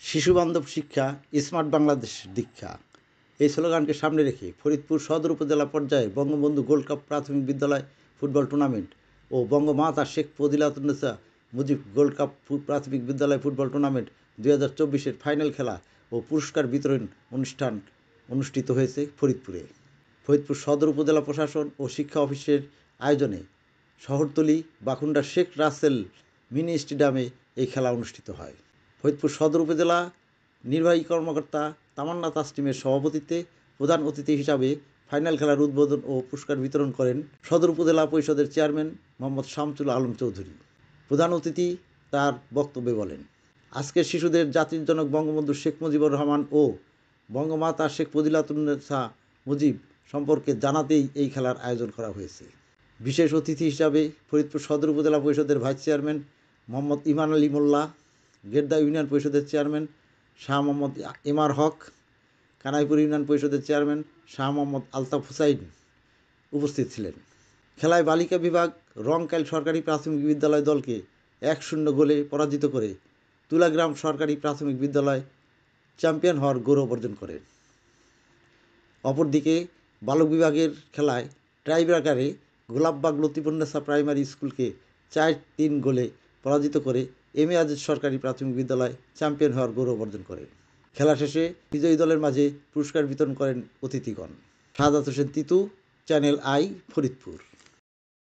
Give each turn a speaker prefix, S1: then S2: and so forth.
S1: শিশুবান্ধব শিক্ষা, স্মার্ট বাংলাদেশ দীক্ষা এই স্লোগানকে সামনে রেখে ফরিদপুর সদর উপজেলা পর্যায়ে বঙ্গবন্ধু গোল্ড কাপ প্রাথমিক বিদ্যালয় ফুটবল টুর্নামেন্ট ও বঙ্গমাতা শেখ ফজিলাতুন্নেসা মুজিব গোল্ড কাপ প্রাথমিক বিদ্যালয় ফুটবল টুর্নামেন্ট 2024-এর ফাইনাল খেলা ও পুরস্কার বিতরণ অনুষ্ঠান অনুষ্ঠিত হয়েছে ফরিদপুরে। ফরিদপুর সদর উপজেলা প্রশাসন ও শিক্ষা অফিসের আয়োজনে শহরতলি বাকুন্ডা শেখ রাসেল মিনি স্টেডিয়ামে এই খেলা অনুষ্ঠিত হয়। ফরিদপুর সদর উপজেলা নির্বাহী কর্মকর্তা তামান্না তাসলিমের সভাপতিত্বে প্রধান অতিথি হিসাবে ফাইনাল খেলার উদ্বোধন ও পুরস্কার বিতরণ করেন সদর উপজেলা পরিষদের চেয়ারম্যান মোহাম্মদ শামসুল আলম চৌধুরী। প্রধান অতিথি তার বক্তব্যে বলেন, আজকের শিশুদের জাতির জনক বঙ্গবন্ধু শেখ মুজিবুর রহমান ও বঙ্গমাতা শেখ ফজিলাতুন্নেসা মুজিব সম্পর্কে জানাতেই এই খেলার আয়োজন করা হয়েছে। বিশেষ অতিথি হিসাবে ফরিদপুর সদর উপজেলা পরিষদের ভাইস চেয়ারম্যান মোহাম্মদ ইমান আলী মোল্লা, গেদ্দা ইউনিয়ন পরিষদের চেয়ারম্যান শাহ মোহাম্মদ এমার হক, কানাইপুর ইউনিয়ন পরিষদের চেয়ারম্যান শাহ মোহাম্মদ আলতাফ হুসাইন উপস্থিত ছিলেন। খেলায় বালিকা বিভাগ রংকাইল সরকারি প্রাথমিক বিদ্যালয় দলকে 1-0 গোলে পরাজিত করে তুলাগ্রাম সরকারি প্রাথমিক বিদ্যালয় চ্যাম্পিয়ন হওয়ার গৌরব অর্জন করে। অপরদিকে বালক বিভাগের খেলায় টাইব্রেকারে গোলাপবাগ লতিফুন্নেসা প্রাইমারি স্কুলকে 4-3 গোলে পরাজিত করে এম এ আজিজ সরকারি প্রাথমিক বিদ্যালয় চ্যাম্পিয়ন হওয়ার গৌরব অর্জন করে। খেলা শেষে বিজয়ী দলের মাঝে পুরস্কার বিতরণ করেন অতিথিগণ। Shahadat Hossain Titu, channel I, Faridpur.